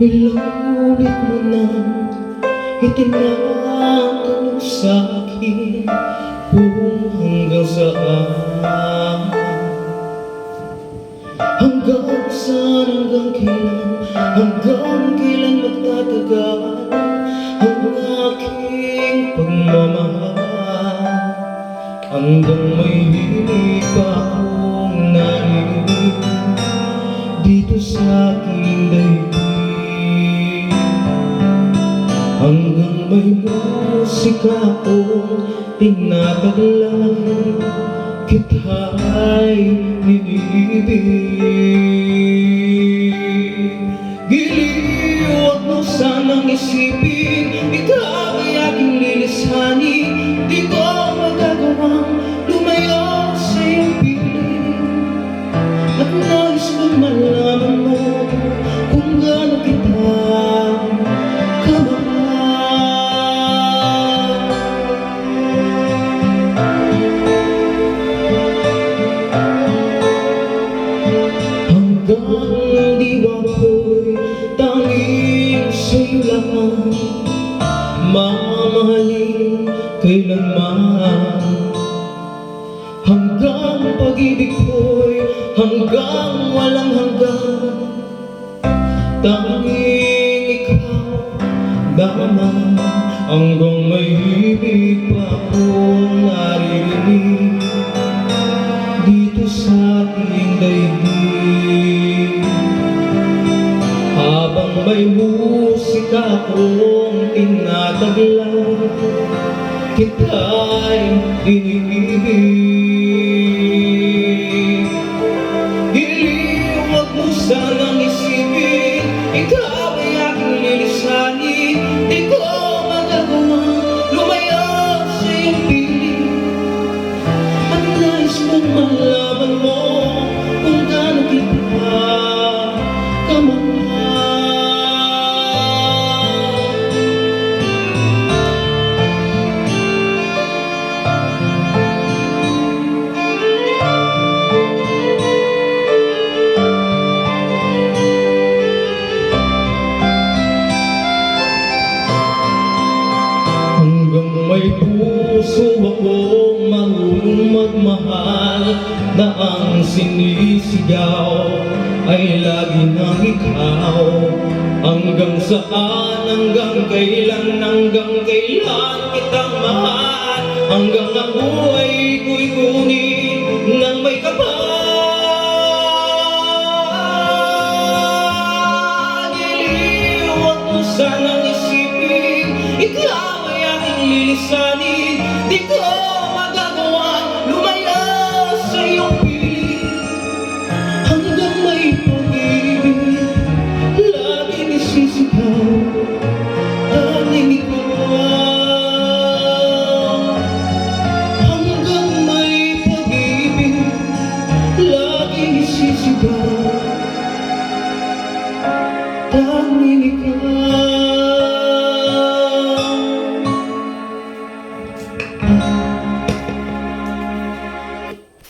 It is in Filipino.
Ilang ulit mo na itinatanong sa'kin kung hanggang saan, hanggang saan, hanggang kailan magtatagal ang aking pagmamahal, hanggang may himig pa akong narinig dito sa aking daigdig, hanggang may musika akong tinataglan, kita'y iniibig. Giliw, huwag mo sanang isipin, ikaw ay aking lilisanin. Di ko magagawang lumayo sa iyong piling, at nais kong malaman mo kung gaano kita kamahal. Hanggang diwa ko'y tanging sa'yo lang, mamahalin kailanman. Hanggang pag-ibig ko'y hanggang walang hanggan, tanging ikaw daman, hanggang may himig pa akong naririnig dito sa ating daigdig, habang may musika akong tinataglan, kita'y iniibig. Giliw, huwag mo sanang isipin, ikaw ay aking lilisanin. Di ko magagawang lumayo sa iyong piling, at nais kong malaman mo kung gaano kita kamahal. Hanggang may puso akong marunong magmahal, na ang sinisigaw ay lagi ng ikaw. Hanggang saan, hanggang kailan kitang mahal, hanggang ang buhay ko'y kunin ng may kapal. Giliw, huwag mo sanang isipin, ikaw ay aking lilisanin. Di ko magagawang lumayo sa iyong piling, hanggang may pag-ibig laging isisigaw, tanging ikaw. Hanggang may pag-ibig laging isisigaw, tanging ikaw.